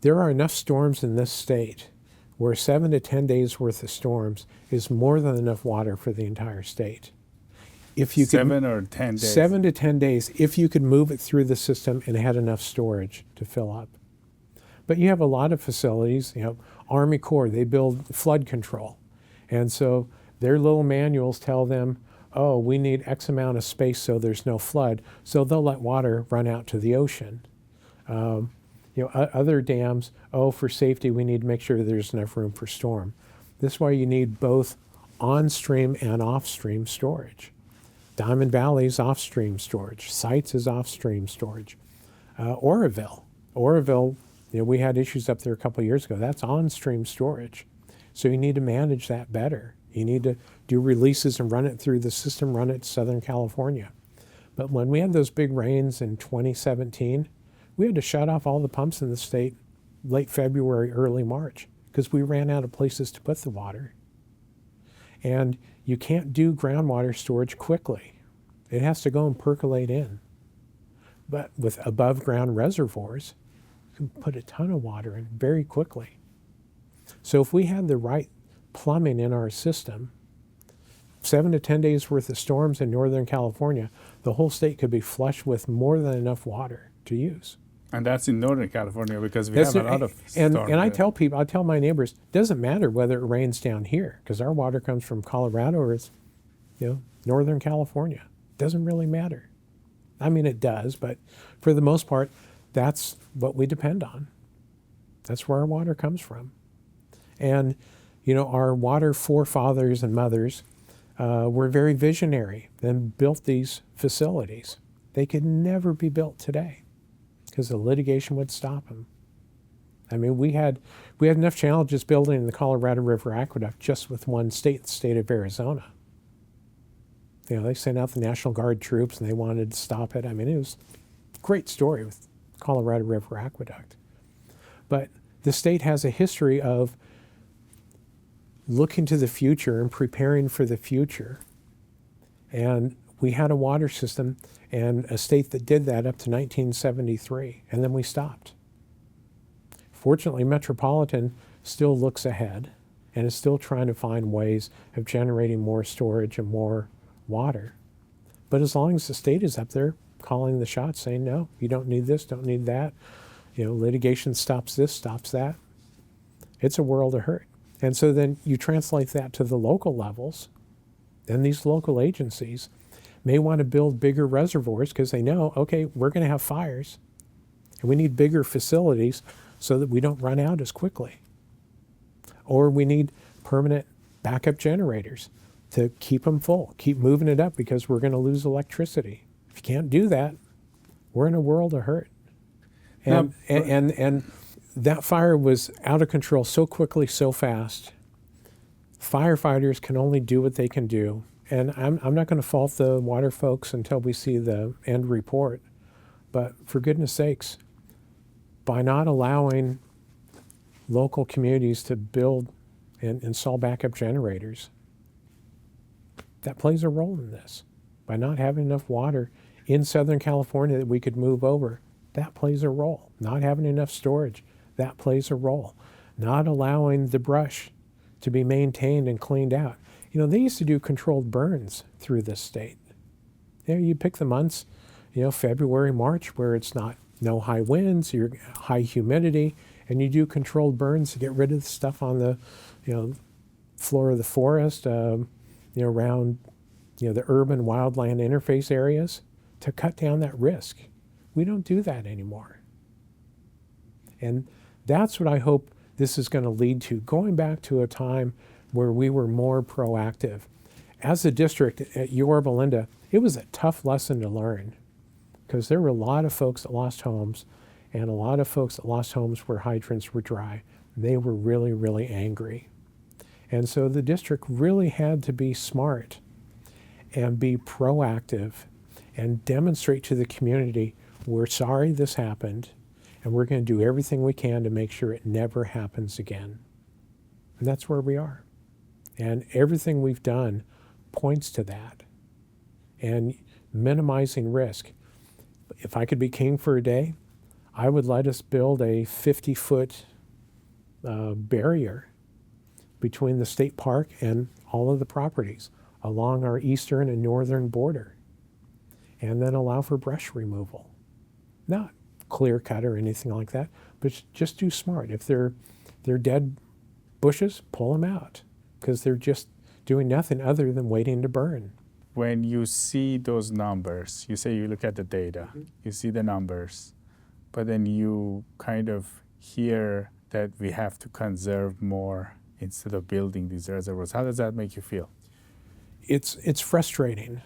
there are enough storms in this state where 7 to 10 days worth of storms is more than enough water for the entire state. If you 7 or 10 days? 7 to 10 days, if you could move it through the system and had enough storage to fill up. But you have a lot of facilities, Army Corps, they build flood control. And so their little manuals tell them, oh, we need X amount of space so there's no flood. So they'll let water run out to the ocean. Other dams, for safety, we need to make sure there's enough room for storm. This is why you need both on-stream and off-stream storage. Diamond Valley's off-stream storage. Sites is off-stream storage. Oroville, we had issues up there a couple of years ago. That's on-stream storage. So you need to manage that better. You need to do releases and run it through the system, run it to Southern California. But when we had those big rains in 2017, we had to shut off all the pumps in the state late February, early March, because we ran out of places to put the water. And you can't do groundwater storage quickly. It has to go and percolate in. But with above ground reservoirs, you can put a ton of water in very quickly. So if we had the right plumbing in our system, 7 to 10 days worth of storms in Northern California, the whole state could be flush with more than enough water to use. And that's in Northern California because we have a lot of storms. And I tell my neighbors, it doesn't matter whether it rains down here, because our water comes from Colorado or it's, Northern California. It doesn't really matter. I mean, it does, but for the most part, that's what we depend on. That's where our water comes from. And, our water forefathers and mothers were very visionary and built these facilities. They could never be built today because the litigation would stop them. I mean, we had enough challenges building the Colorado River Aqueduct just with one state, the state of Arizona. They sent out the National Guard troops and they wanted to stop it. I mean, it was a great story with Colorado River Aqueduct. But the state has a history of looking to the future and preparing for the future. And we had a water system and a state that did that up to 1973, and then we stopped. Fortunately, Metropolitan still looks ahead and is still trying to find ways of generating more storage and more water. But as long as the state is up there calling the shots, saying, no, you don't need this, don't need that, litigation stops this, stops that, it's a world of hurt. And so then you translate that to the local levels, then these local agencies may want to build bigger reservoirs because they know, okay, we're going to have fires, and we need bigger facilities so that we don't run out as quickly. Or we need permanent backup generators to keep them full, keep moving it up because we're going to lose electricity. If you can't do that, we're in a world of hurt. And that fire was out of control so quickly, so fast. Firefighters can only do what they can do. And I'm not going to fault the water folks until we see the end report. But for goodness sakes, by not allowing local communities to build and install backup generators, that plays a role in this. By not having enough water in Southern California that we could move over, that plays a role. Not having enough storage, that plays a role. Not allowing the brush to be maintained and cleaned out. They used to do controlled burns through this state. You pick the months, February, March, where it's no high winds, you're high humidity, and you do controlled burns to get rid of the stuff on the, floor of the forest, around, the urban wildland interface areas to cut down that risk. We don't do that anymore. And that's what I hope this is going to lead to, going back to a time where we were more proactive. As a district at Yorba Linda, it was a tough lesson to learn because there were a lot of folks that lost homes and a lot of folks that lost homes where hydrants were dry. They were really, really angry. And so the district really had to be smart and be proactive and demonstrate to the community, we're sorry this happened, and we're going to do everything we can to make sure it never happens again. And that's where we are. And everything we've done points to that. And minimizing risk. If I could be king for a day, I would let us build a 50-foot barrier between the state park and all of the properties along our eastern and northern border, and then allow for brush removal. Not clear cut or anything like that, but just do smart. If they're dead bushes, pull them out, because they're just doing nothing other than waiting to burn. When you see those numbers, you say you look at the data, you see the numbers, but then you kind of hear that we have to conserve more instead of building these reservoirs. How does that make you feel? It's frustrating,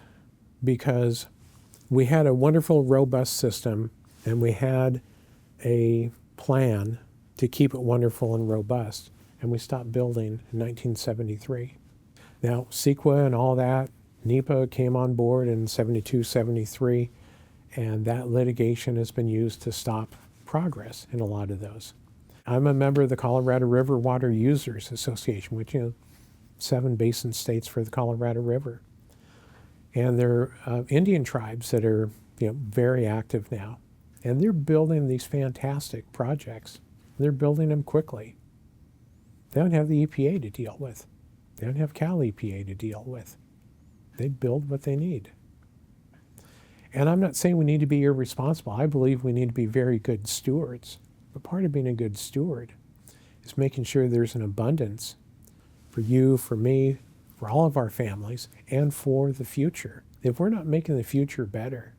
because we had a wonderful, robust system, and we had a plan to keep it wonderful and robust, and we stopped building in 1973. Now, CEQA and all that, NEPA came on board in 72, 73, and that litigation has been used to stop progress in a lot of those. I'm a member of the Colorado River Water Users Association, which, 7 basin states for the Colorado River. And there are Indian tribes that are very active now. And they're building these fantastic projects. They're building them quickly. They don't have the EPA to deal with. They don't have Cal EPA to deal with. They build what they need. And I'm not saying we need to be irresponsible. I believe we need to be very good stewards. But part of being a good steward is making sure there's an abundance for you, for me, for all of our families, and for the future. If we're not making the future better.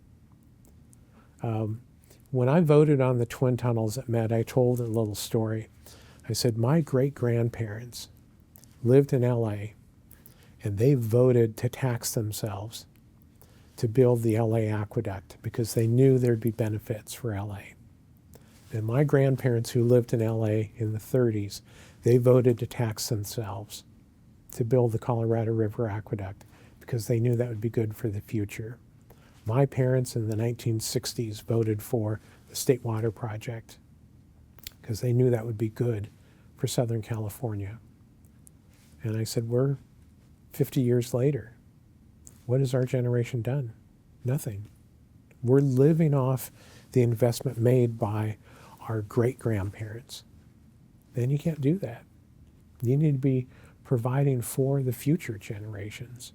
When I voted on the twin tunnels at Met, I told a little story. I said, my great-grandparents lived in LA, and they voted to tax themselves to build the LA aqueduct because they knew there'd be benefits for LA. And my grandparents who lived in LA in the 30s, they voted to tax themselves to build the Colorado River Aqueduct because they knew that would be good for the future. My parents in the 1960s voted for the State Water Project because they knew that would be good for Southern California. And I said, we're 50 years later. What has our generation done? Nothing. We're living off the investment made by our great-grandparents. Then you can't do that. You need to be providing for the future generations.